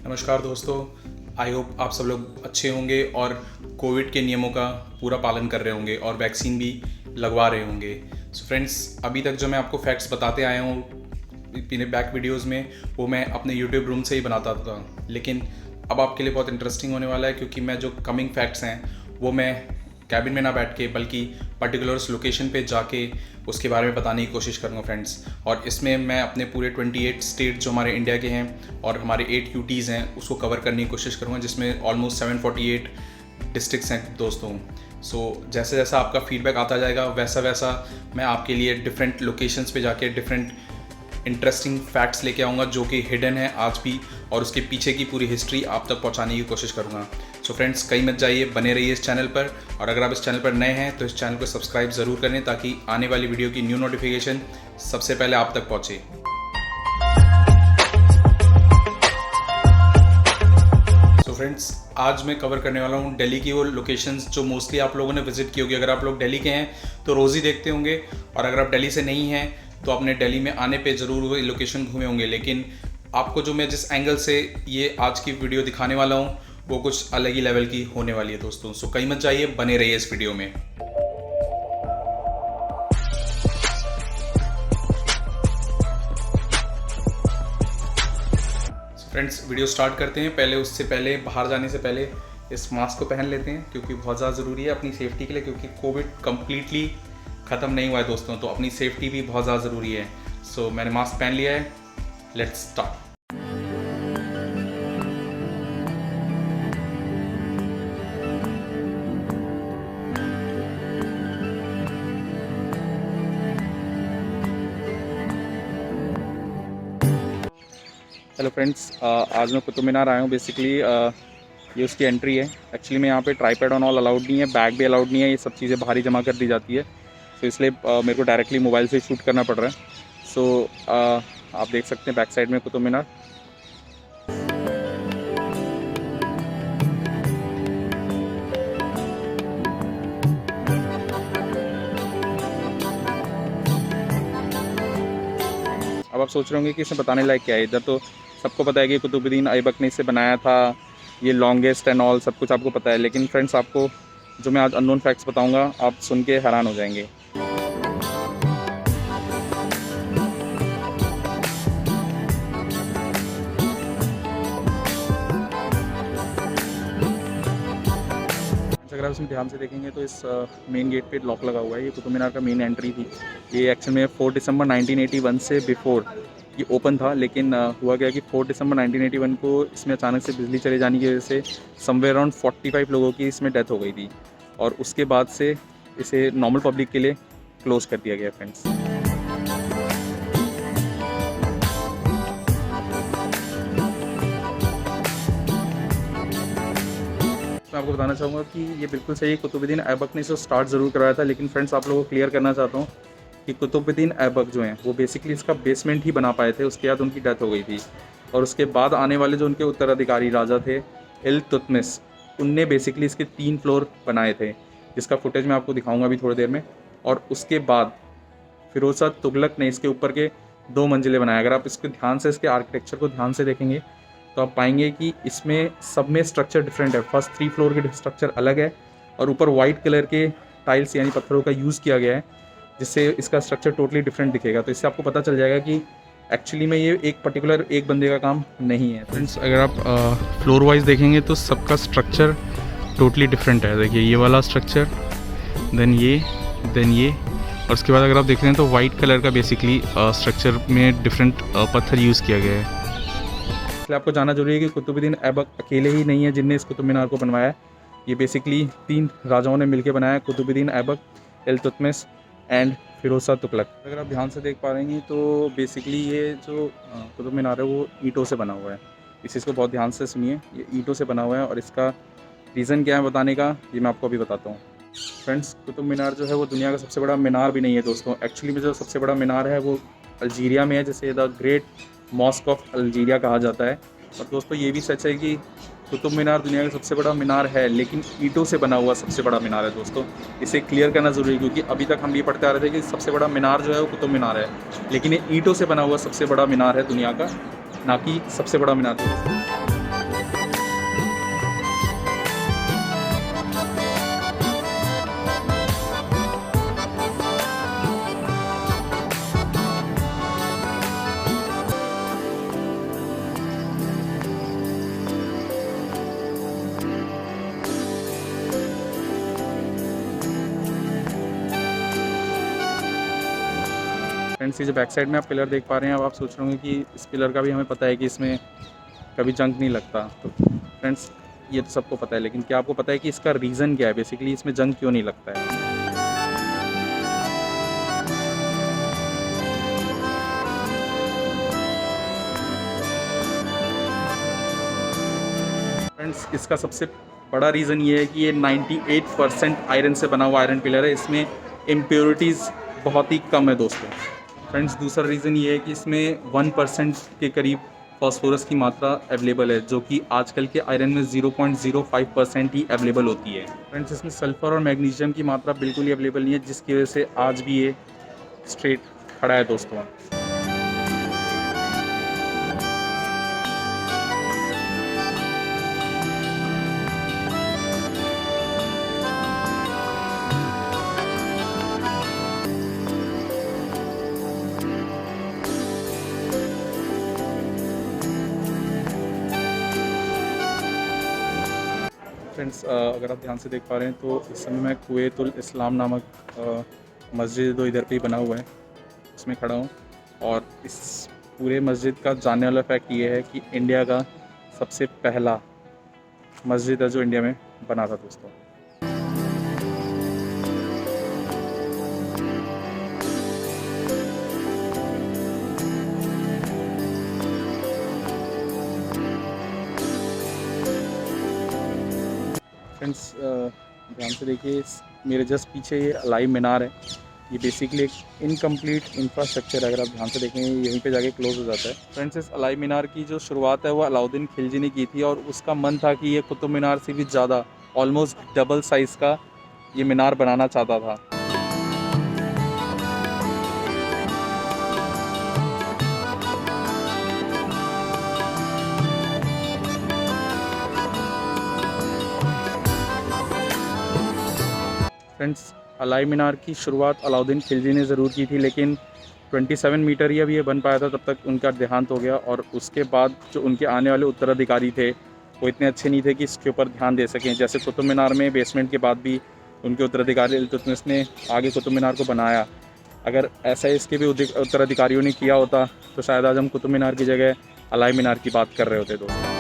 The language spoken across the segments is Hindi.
नमस्कार दोस्तों, आई होप आप सब लोग अच्छे होंगे और कोविड के नियमों का पूरा पालन कर रहे होंगे और वैक्सीन भी लगवा रहे होंगे। सो फ्रेंड्स, अभी तक जो मैं आपको फैक्ट्स बताते आया हूँ अपने बैक वीडियोस में, वो मैं अपने यूट्यूब रूम से ही बनाता था। लेकिन अब आपके लिए बहुत इंटरेस्टिंग होने वाला है, क्योंकि मैं जो कमिंग फैक्ट्स हैं वो मैं कैबिन में ना बैठ के बल्कि पर्टिकुलर्स लोकेशन पे जाके उसके बारे में बताने की कोशिश करूँगा फ्रेंड्स। और इसमें मैं अपने पूरे 28 स्टेट जो हमारे इंडिया के हैं और हमारे 8 यूटीज़ हैं उसको कवर करने की कोशिश करूँगा, जिसमें ऑलमोस्ट 748 डिस्ट्रिक्ट्स हैं दोस्तों। सो जैसे जैसा आपका फीडबैक आता जाएगा वैसा वैसा मैं आपके लिए डिफरेंट लोकेशंस पे जाके डिफरेंट इंटरेस्टिंग फैक्ट्स लेके आऊँगा जो कि हिडन है आज भी, और उसके पीछे की पूरी हिस्ट्री आप तक पहुँचाने की कोशिश करूँगा। सो फ्रेंड्स, कहीं मत जाइए, बने रहिए इस चैनल पर। और अगर आप इस चैनल पर नए हैं तो इस चैनल को सब्सक्राइब ज़रूर करें, ताकि आने वाली वीडियो की न्यू नोटिफिकेशन सबसे पहले आप तक पहुँचे। तो फ्रेंड्स, आज मैं कवर करने वाला हूँ दिल्ली की वो लोकेशंस जो मोस्टली आप लोगों ने विजिट की होगी। अगर आप लोग दिल्ली के हैं तो रोज़ ही देखते होंगे, और अगर आप दिल्ली से नहीं हैं तो आपने दिल्ली में आने पे ज़रूर वो लोकेशन घूमे होंगे। लेकिन आपको जो मैं जिस एंगल से ये आज की वीडियो दिखाने वाला हूँ वो कुछ अलग ही लेवल की होने वाली है दोस्तों। सो कहीं मत जाइए, बने रहिए इस वीडियो में। फ्रेंड्स, वीडियो स्टार्ट करते हैं। उससे पहले बाहर जाने से पहले इस मास्क को पहन लेते हैं, क्योंकि बहुत ज़्यादा ज़रूरी है अपनी सेफ्टी के लिए, क्योंकि कोविड कम्प्लीटली ख़त्म नहीं हुआ है दोस्तों, तो अपनी सेफ्टी भी बहुत ज़्यादा ज़रूरी है। सो मैंने मास्क पहन लिया है, लेट्स स्टार्ट। हेलो फ्रेंड्स, आज मैं कुतुब मीनार आया हूँ। बेसिकली ये उसकी एंट्री है। एक्चुअली में यहाँ पे ट्राईपैड ऑन ऑल अलाउड नहीं है, बैग भी अलाउड नहीं है, ये सब चीज़ें बाहर ही जमा कर दी जाती है। तो इसलिए मेरे को डायरेक्टली मोबाइल से शूट करना पड़ रहा है। सो आप देख सकते हैं बैक साइड में कुतुब मीनार। अब आप सोच रहे होंगे कि इसमें बताने लायक क्या है। इधर तो सबको पता है कि कुतुबुद्दीन ऐबक ने इसे बनाया था, ये लॉन्गेस्ट एंड ऑल सब कुछ आपको पता है। लेकिन फ्रेंड्स, आपको जो मैं आज अननोन फैक्ट्स बताऊंगा आप सुन के हैरान हो जाएंगे। अगर आप इसमें ध्यान से देखेंगे तो इस मेन गेट पे लॉक लगा हुआ है। ये कुतुब मीनार का मेन एंट्री थी। ये एक्चुअल में 4 दिसंबर 1981 से बिफोर ये ओपन था। लेकिन हुआ गया कि 4 दिसंबर 1981 को इसमें अचानक से बिजली चले जाने की वजह से समवेयर अराउंड 45 लोगों की इसमें डेथ हो गई थी, और उसके बाद से इसे नॉर्मल पब्लिक के लिए क्लोज़ कर दिया गया फ्रेंड्स। मैं आपको बताना चाहूँगा कि ये बिल्कुल सही है, कुतुबुद्दीन ऐबक ने इसे स्टार्ट ज़रूर कराया था। लेकिन फ्रेंड्स, आप लोगों को क्लियर करना चाहता हूँ कि कुतुबुद्दीन ऐबक जो हैं वो बेसिकली इसका बेसमेंट ही बना पाए थे। उसके बाद उनकी डेथ हो गई थी, और उसके बाद आने वाले जो उनके उत्तराधिकारी राजा थे इल्तुतमिश, उनने बेसिकली इसके 3 फ्लोर बनाए थे, जिसका फुटेज मैं आपको दिखाऊँगा अभी थोड़ी देर में। और उसके बाद फिरोज शाह तुगलक ने इसके ऊपर के 2 मंजिले बनाए। अगर आप इसके ध्यान से इसके आर्किटेक्चर को ध्यान से देखेंगे तो आप पाएंगे कि इसमें सब में स्ट्रक्चर डिफरेंट है। फर्स्ट 3 फ्लोर के स्ट्रक्चर अलग है, और ऊपर वाइट कलर के टाइल्स यानी पत्थरों का यूज़ किया गया है, जिससे इसका स्ट्रक्चर टोटली डिफरेंट दिखेगा। तो इससे आपको पता चल जाएगा कि एक्चुअली में ये एक पर्टिकुलर एक बंदे का काम नहीं है। फ्रेंड्स, अगर आप फ्लोर वाइज देखेंगे तो सबका स्ट्रक्चर टोटली डिफरेंट है। देखिए, ये वाला स्ट्रक्चर, देन ये, और उसके बाद अगर आप देख रहे हैं तो वाइट कलर का बेसिकली स्ट्रक्चर में डिफरेंट पत्थर यूज़ किया गया है। इसलिए आपको जानना जरूरी है कि कुतुबुद्दीन ऐबक अकेले ही नहीं है जिनने इस कुतुब मीनार को बनवाया है। ये बेसिकली 3 राजाओं ने मिलकर बनाया है, कुतुबुद्दीन ऐबक, इल्तुतमिश एंड फिरोज शाह तुगलक। अगर आप ध्यान से देख पा रहे हैं तो बेसिकली ये जो कुतुब मीनार है वो ईंटों से बना हुआ है। इस चीज़ को बहुत ध्यान से सुनिए, ये ईंटों से बना हुआ है, और इसका रीज़न क्या है बताने का ये मैं आपको अभी बताता हूँ। फ्रेंड्स, कुतुब मीनार जो है वो दुनिया का सबसे बड़ा मीनार भी नहीं है दोस्तों। एक्चुअली में जो सबसे बड़ा मीनार है वो अल्जीरिया में है, जिसे the great mosque of Algeria कहा जाता है। और दोस्तों, ये भी सच है कि कुतुब मीनार दुनिया का सबसे बड़ा मीनार है, लेकिन ईंटों से बना हुआ सबसे बड़ा मीनार है दोस्तों। इसे क्लियर करना ज़रूरी है, क्योंकि अभी तक हम ये पढ़ते आ रहे थे कि सबसे बड़ा मीनार जो है वो कुतुब मीनार है, लेकिन ये ईंटों से बना हुआ सबसे बड़ा मीनार है दुनिया का, ना कि सबसे बड़ा मीनार दोस्तों। फ्रेंड्स ये जो बैक साइड में आप पिलर देख पा रहे हैं, अब आप सोच रहे होंगे कि इस पिलर का भी हमें पता है कि इसमें कभी जंग नहीं लगता। तो फ्रेंड्स ये तो सबको पता है, लेकिन क्या आपको पता है कि इसका रीज़न क्या है, बेसिकली इसमें जंग क्यों नहीं लगता है? फ्रेंड्स इसका सबसे बड़ा रीज़न ये है कि ये 98% आयरन से बना हुआ आयरन पिलर है। इसमें इम्प्योरिटीज़ बहुत ही कम है दोस्तों। फ्रेंड्स दूसरा रीज़न ये है कि इसमें 1% के करीब फास्फोरस की मात्रा अवेलेबल है, जो कि आजकल के आयरन में 0.05% ही अवेलेबल होती है। फ्रेंड्स इसमें सल्फ़र और मैग्नीशियम की मात्रा बिल्कुल ही अवेलेबल नहीं है, जिसकी वजह से आज भी ये स्ट्रेट खड़ा है दोस्तों। फ्रेंड्स अगर आप ध्यान से देख पा रहे हैं तो इस समय मैं कुवैतुल इस्लाम नामक मस्जिद जो इधर पे ही बना हुआ है उसमें खड़ा हूँ। और इस पूरे मस्जिद का जानने वाला फैक्ट ये है कि इंडिया का सबसे पहला मस्जिद है जो इंडिया में बना था दोस्तों। फ्रेंड्स ध्यान से देखिए, मेरे जस्ट पीछे ये अलाई मीनार है। ये बेसिकली एक इनकम्प्लीट इंफ्रास्ट्रक्चर है, अगर आप ध्यान से देखें यहीं पे जाके क्लोज हो जाता है। फ्रेंड्स इस अलाई मीनार की जो शुरुआत है वो अलाउद्दीन खिलजी ने की थी, और उसका मन था कि ये कुतुब मीनार से भी ज़्यादा ऑलमोस्ट डबल साइज़ का ये मीनार बनाना चाहता था। फ्रेंड्स अलाई मीनार की शुरुआत अलाउद्दीन खिलजी ने ज़रूर की थी, लेकिन 27 मीटर ही अभी ये बन पाया था, तब तक उनका देहांत हो गया। और उसके बाद जो उनके आने वाले उत्तराधिकारी थे वो इतने अच्छे नहीं थे कि इसके ऊपर ध्यान दे सकें। जैसे कुतुब मीनार में बेसमेंट के बाद भी उनके उत्तराधिकारी इल्तुतमिश ने आगे कुतुब मीनार को बनाया। अगर ऐसा इसके भी उत्तराधिकारियों ने किया होता तो शायद आज हम कुतुब मीनार की जगह अलाई मीनार की बात कर रहे होते दोस्तों।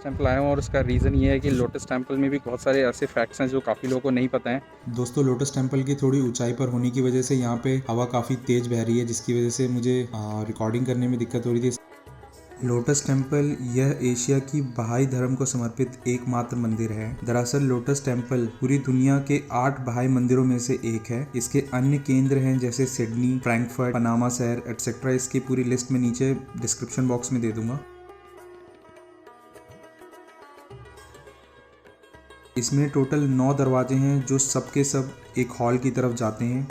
टेम्पल आया हूँ और उसका रीज़न ये है कि लोटस टेम्पल में भी बहुत सारे ऐसे फैक्ट्स हैं जो काफ़ी लोगों को नहीं पता हैं। दोस्तों लोटस टेम्पल की थोड़ी ऊंचाई पर होने की वजह से यहाँ पे हवा काफ़ी तेज बह रही है, जिसकी वजह से मुझे रिकॉर्डिंग करने में दिक्कत हो रही थी। लोटस टेम्पल यह एशिया की बहाई धर्म को समर्पित एकमात्र मंदिर है। दरअसल लोटस टेम्पल पूरी दुनिया के 8 बहाई मंदिरों में से एक है। इसके अन्य केंद्र हैं जैसे सिडनी, फ्रैंकफर्ट, पनामा शहर एटसेट्रा। इसकी पूरी लिस्ट में नीचे डिस्क्रिप्शन बॉक्स में दे दूंगा। इसमें टोटल 9 दरवाजे हैं जो सबके सब एक हॉल की तरफ जाते हैं।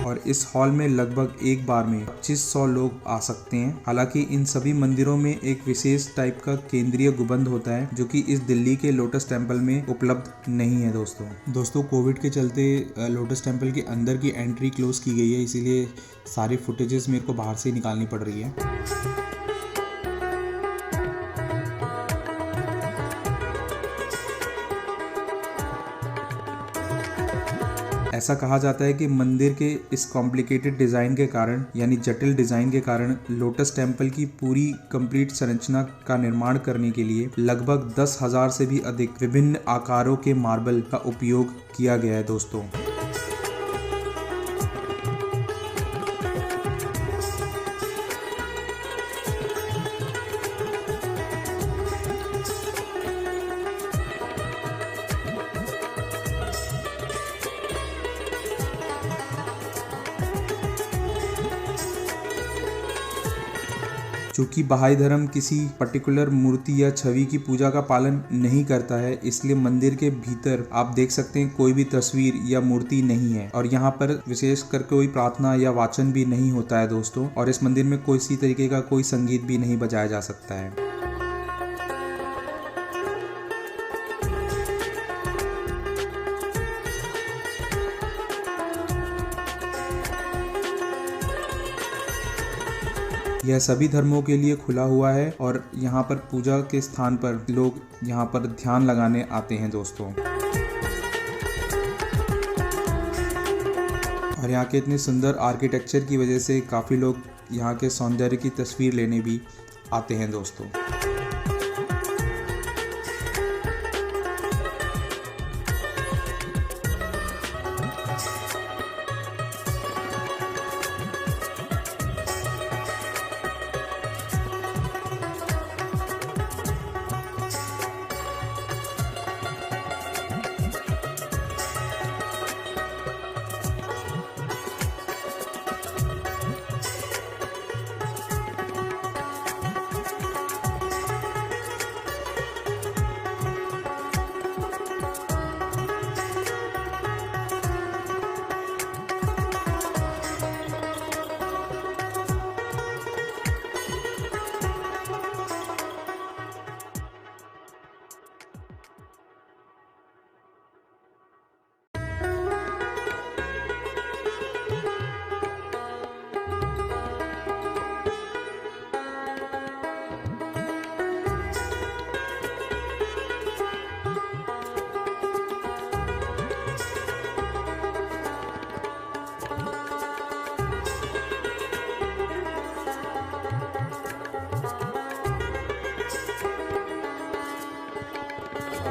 और इस हॉल में लगभग एक बार में 2500 लोग आ सकते हैं। हालांकि इन सभी मंदिरों में एक विशेष टाइप का केंद्रीय गुंबद होता है जो कि इस दिल्ली के लोटस टेम्पल में उपलब्ध नहीं है। दोस्तों कोविड के चलते लोटस टेम्पल के अंदर की एंट्री क्लोज की गई है, इसीलिए सारी फुटेजेस मेरे को बाहर से ही निकालनी पड़ रही है। ऐसा कहा जाता है कि मंदिर के इस कॉम्प्लिकेटेड डिज़ाइन के कारण यानी जटिल डिज़ाइन के कारण लोटस टेम्पल की पूरी कंप्लीट संरचना का निर्माण करने के लिए लगभग 10,000 से भी अधिक विभिन्न आकारों के मार्बल का उपयोग किया गया है। दोस्तों चूँकि बहाई धर्म किसी पर्टिकुलर मूर्ति या छवि की पूजा का पालन नहीं करता है, इसलिए मंदिर के भीतर आप देख सकते हैं कोई भी तस्वीर या मूर्ति नहीं है और यहाँ पर विशेष कर कोई प्रार्थना या वाचन भी नहीं होता है दोस्तों। और इस मंदिर में किसी तरीके का कोई संगीत भी नहीं बजाया जा सकता है। यह सभी धर्मों के लिए खुला हुआ है और यहाँ पर पूजा के स्थान पर लोग यहाँ पर ध्यान लगाने आते हैं दोस्तों। और यहाँ के इतने सुंदर आर्किटेक्चर की वजह से काफ़ी लोग यहाँ के सौंदर्य की तस्वीर लेने भी आते हैं दोस्तों।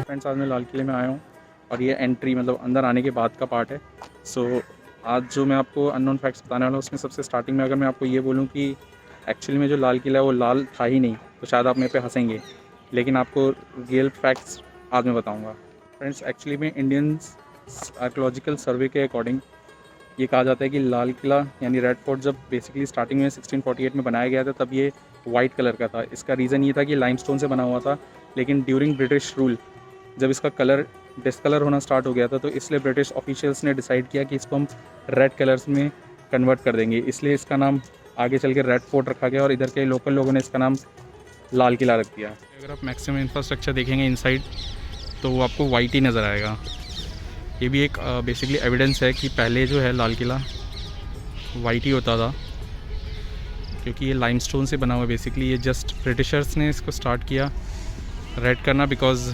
फ्रेंड्स आज मैं लाल किले में आया हूँ और ये एंट्री मतलब अंदर आने के बाद का पार्ट है। सो आज जो मैं आपको अननोन फैक्ट्स बताने वाला हूँ उसमें सबसे स्टार्टिंग में अगर मैं आपको ये बोलूँ कि एक्चुअली में जो लाल किला है वो लाल था ही नहीं, तो शायद आप मेरे पे हंसेंगे, लेकिन आपको रियल फैक्ट्स आज मैं बताऊँगा। फ्रेंड्स एक्चुअली में इंडियन आर्कोलॉजिकल सर्वे के अकॉर्डिंग ये कहा जाता है कि लाल किला यानी रेड फोर्ट जब बेसिकली स्टार्टिंग में 1648 में बनाया गया था तब ये वाइट कलर का था। इसका रीज़न ये था कि लाइमस्टोन से बना हुआ था, लेकिन ड्यूरिंग ब्रिटिश रूल जब इसका कलर डिस्कलर होना स्टार्ट हो गया था तो इसलिए ब्रिटिश ऑफिशियल्स ने डिसाइड किया कि इसको हम रेड कलर्स में कन्वर्ट कर देंगे, इसलिए इसका नाम आगे चल के रेड फोर्ट रखा गया और इधर के लोकल लोगों ने इसका नाम लाल किला रख दिया। अगर आप मैक्सिमम इंफ्रास्ट्रक्चर देखेंगे इनसाइड तो वो आपको वाइट ही नज़र आएगा। ये भी एक बेसिकली एविडेंस है कि पहले जो है लाल किला वाइट ही होता था, क्योंकि ये लाइमस्टोन से बना हुआ है। बेसिकली ये जस्ट ब्रिटिशर्स ने इसको स्टार्ट किया रेड करना, बिकॉज़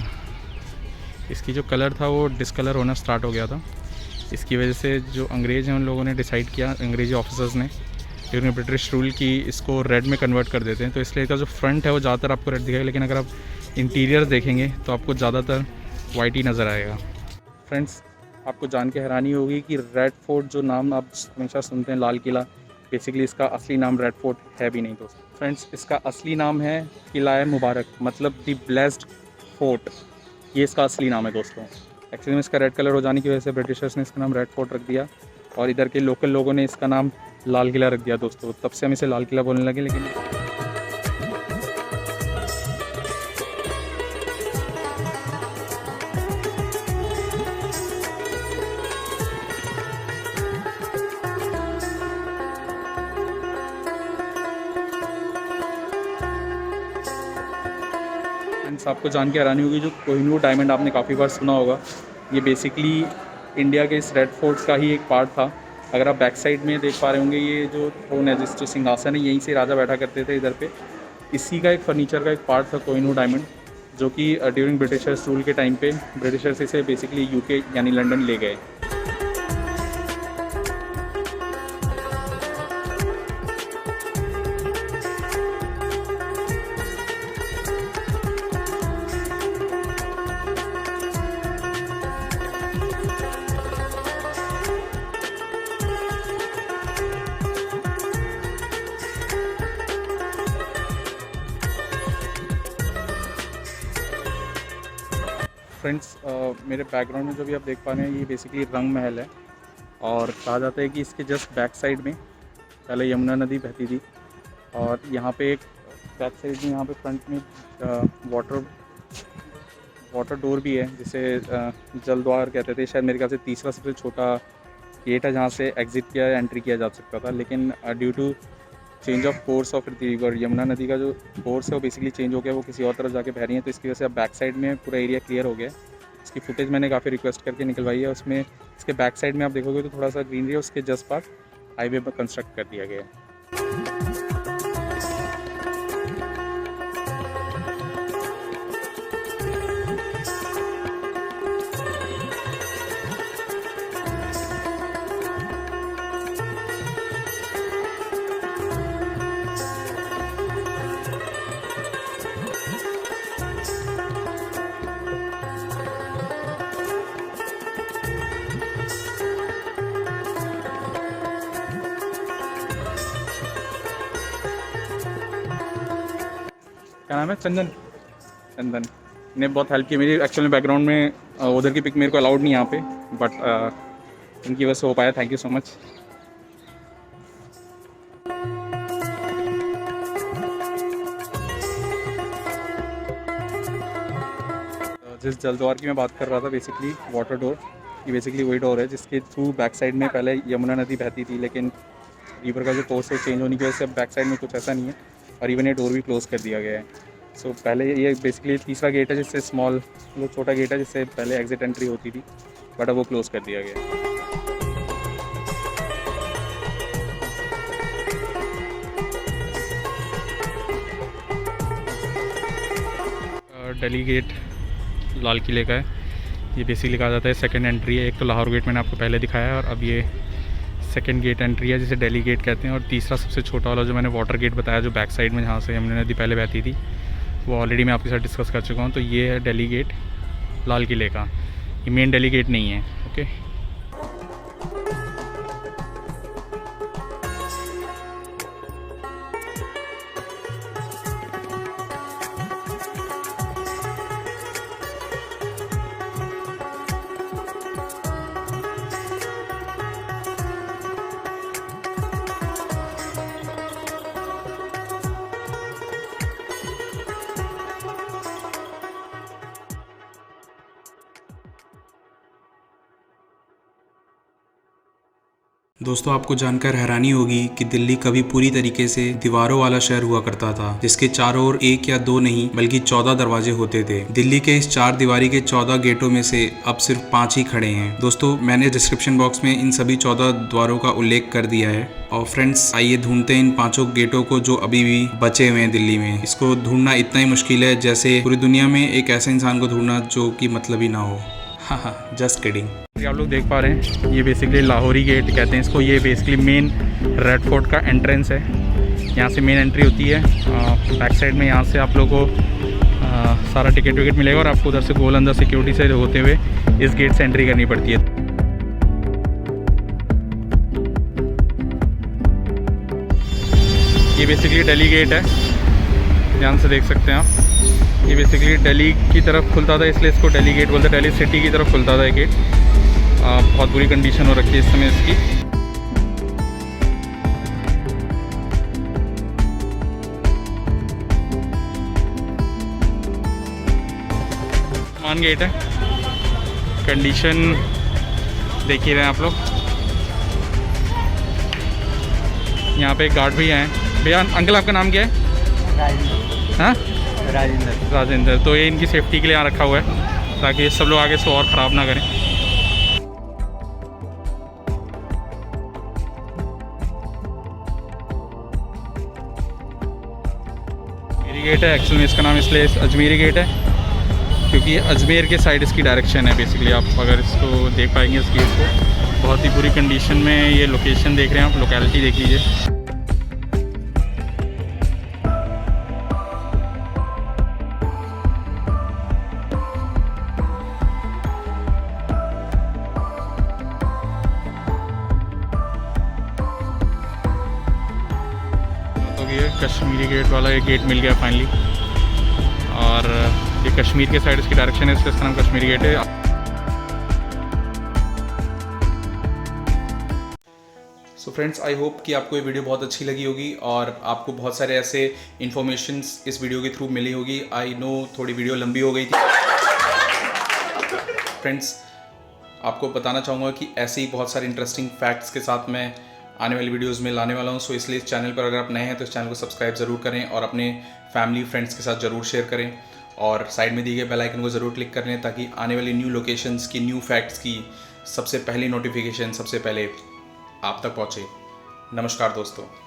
इसकी जो कलर था वो डिस्कलर होना स्टार्ट हो गया था। इसकी वजह से जो अंग्रेज़ हैं उन लोगों ने डिसाइड किया, अंग्रेज़ी ऑफिसर्स ने ड्यूरिंग ब्रिटिश रूल की इसको रेड में कन्वर्ट कर देते हैं। तो इसलिए इसका जो फ्रंट है वो ज़्यादातर आपको रेड दिखेगा, लेकिन अगर आप इंटीरियर देखेंगे तो आपको ज़्यादातर वाइट ही नज़र आएगा। फ्रेंड्स आपको जान के हैरानी होगी कि रेड फोर्ट जो नाम आप हमेशा सुनते हैं लाल किला, बेसिकली इसका असली नाम रेड फोर्ट है भी नहीं दोस्तों। फ्रेंड्स इसका असली नाम है किला मुबारक, मतलब द ब्लेस्ड फोर्ट, ये इसका असली नाम है दोस्तों। एक्चुअली में इसका रेड कलर हो जाने की वजह से ब्रिटिशर्स ने इसका नाम रेड फोर्ट रख दिया और इधर के लोकल लोगों ने इसका नाम लाल किला रख दिया दोस्तों। तब से हम इसे लाल किला बोलने लगे। लेकिन फ्रेंड्स आपको जान के हैरानी होगी, जो कोहिनूर डायमंड आपने काफ़ी बार सुना होगा, ये बेसिकली इंडिया के इस रेड फोर्ट का ही एक पार्ट था। अगर आप बैक साइड में देख पा रहे होंगे, ये जो थ्रोन है, जो सिंहासन है, यहीं से राजा बैठा करते थे इधर पे। इसी का एक फर्नीचर का एक पार्ट था कोहिनूर डायमंड, जो कि ड्यूरिंग ब्रिटिशर्स रूल के टाइम पे ब्रिटिशर्स इसे बेसिकली यूके यानी लंदन ले गए। फ्रेंड्स मेरे बैकग्राउंड में जो भी आप देख पा रहे हैं, ये बेसिकली रंग महल है। और कहा जाता है कि इसके जस्ट बैक साइड में पहले यमुना नदी बहती थी, और यहाँ पे एक बैक साइड में यहाँ पे फ्रंट में वाटर डोर भी है, जिसे जल द्वार कहते थे। शायद मेरे ख्याल से तीसरा सबसे छोटा गेट है जहाँ से एग्ज़िट किया या एंट्री किया जा सकता था, लेकिन due to change of course of river, Yamuna नदी का जो कोर्स है वो बेसिकली चेंज हो गया, वो किसी और तरफ जाके बह रही है, तो इसकी वजह से अब बैक साइड में पूरा एरिया क्लियर हो गया। इसकी फुटेज मैंने काफ़ी रिक्वेस्ट करके निकलवाई है। उसमें इसके बैक साइड में आप देखोगे तो थोड़ा सा ग्रीनरी है, उसके जस्ट पास हाईवे पर कंस्ट्रक्ट कर दिया गया है। क्या नाम है? चंदन। चंदन ने बहुत हेल्प की मेरी। एक्चुअली बैकग्राउंड में उधर की पिक मेरे को अलाउड नहीं यहाँ पे, बट इनकी वजह से हो पाया। Thank you so much. जिस जल द्वार की मैं बात कर रहा था, बेसिकली वाटर डोर, ये बेसिकली वही डोर है जिसके थ्रू बैक साइड में पहले यमुना नदी बहती थी, लेकिन रिवर का जो कोर्स है चेंज होने की वजह से अब बैक साइड में कुछ ऐसा नहीं है, और इवन ये डोर भी क्लोज़ कर दिया गया है। सो पहले ये बेसिकली तीसरा गेट है, जिससे छोटा गेट है जिससे पहले एग्जिट एंट्री होती थी, बट अब वो क्लोज़ कर दिया गया है। दिल्ली गेट लाल किले का है। ये बेसिकली कहा जाता है सेकंड एंट्री है। एक तो लाहौर गेट मैंने आपको पहले दिखाया है, और अब ये सेकंड गेट एंट्री है जिसे दिल्ली गेट कहते हैं। और तीसरा सबसे छोटा वाला जो मैंने वाटर गेट बताया, जो बैक साइड में जहाँ से यमुना नदी पहले बहती थी, वो ऑलरेडी मैं आपके साथ डिस्कस कर चुका हूँ। तो ये है दिल्ली गेट लाल किले का। ये मेन दिल्ली गेट नहीं है। ओके, दोस्तों, आपको जानकर हैरानी होगी कि दिल्ली कभी पूरी तरीके से दीवारों वाला शहर हुआ करता था, जिसके चारों ओर 1 या 2 नहीं बल्कि 14 दरवाजे होते थे। दिल्ली के इस 4 दीवारी के 14 गेटों में से अब सिर्फ 5 ही खड़े हैं। दोस्तों, मैंने डिस्क्रिप्शन बॉक्स में इन सभी 14 द्वारों का उल्लेख कर दिया है। और फ्रेंड्स, आइए ढूंढते हैं इन 5 गेटों को जो अभी भी बचे हुए हैं दिल्ली में। इसको ढूंढना इतना ही मुश्किल है जैसे पूरी दुनिया में एक ऐसे इंसान को ढूंढना जो कि मतलब ही ना हो। हाँ, जस्ट किडिंग। आप लोग देख पा रहे हैं, ये बेसिकली लाहौरी गेट कहते हैं इसको। ये बेसिकली मेन रेड फोर्ट का एंट्रेंस है। यहाँ से मेन एंट्री होती है। बैक साइड में यहाँ से आप लोगों को सारा टिकट विकेट मिलेगा, और आपको उधर से गोल अंदर सिक्योरिटी से होते हुए इस गेट से एंट्री करनी पड़ती है। ये बेसिकली दिल्ली गेट है, ध्यान से देख सकते हैं आप। ये बेसिकली दिल्ली की तरफ खुलता था, इसलिए इसको दिल्ली गेट बोलते हैं। दिल्ली सिटी की तरफ खुलता था ये गेट। बहुत बुरी कंडीशन हो रखी है इस समय इसकी। मान गेट है, कंडीशन देख ही रहे हैं आप लोग। यहाँ पे एक गार्ड भी हैं। भैया, अंकल आपका नाम क्या है? हाँ, राजेंद्र। तो ये इनकी सेफ्टी के लिए यहाँ रखा हुआ है ताकि ये सब लोग आगे से और ख़राब ना करें। अजमेरी गेट है, एक्चुअल में इसका नाम इसलिए अजमेरी गेट है क्योंकि ये अजमेर के साइड इसकी डायरेक्शन है। बेसिकली आप अगर इसको देख पाएंगे इस गेट को, बहुत ही बुरी कंडीशन में ये लोकेशन देख रहे हैं आप, लोकेलिटी देख लीजिए। तो ये कश्मीरी गेट वाला ये गेट मिल गया फाइनली, और ये कश्मीर के साइड इसकी डायरेक्शन है, इसलिए इसका नाम कश्मीरी गेट है। सो फ्रेंड्स, आई होप कि आपको ये वीडियो बहुत अच्छी लगी होगी और आपको बहुत सारे ऐसे इन्फॉर्मेशंस इस वीडियो के थ्रू मिली होगी। आई नो थोड़ी वीडियो लंबी हो गई थी। फ्रेंड्स, आपको बताना चाहूँगा कि ऐसे ही बहुत सारे इंटरेस्टिंग फैक्ट्स के साथ मैं आने वाली वीडियोस में लाने वाला हूँ। सो इसलिए इस चैनल पर अगर आप नए हैं तो इस चैनल को सब्सक्राइब ज़रूर करें और अपने फैमिली फ्रेंड्स के साथ ज़रूर शेयर करें, और साइड में दिए गए बेल आइकन को ज़रूर क्लिक कर लें ताकि आने वाली न्यू लोकेशंस की, न्यू फैक्ट्स की सबसे पहली नोटिफिकेशन सबसे पहले आप तक पहुँचे। नमस्कार दोस्तों।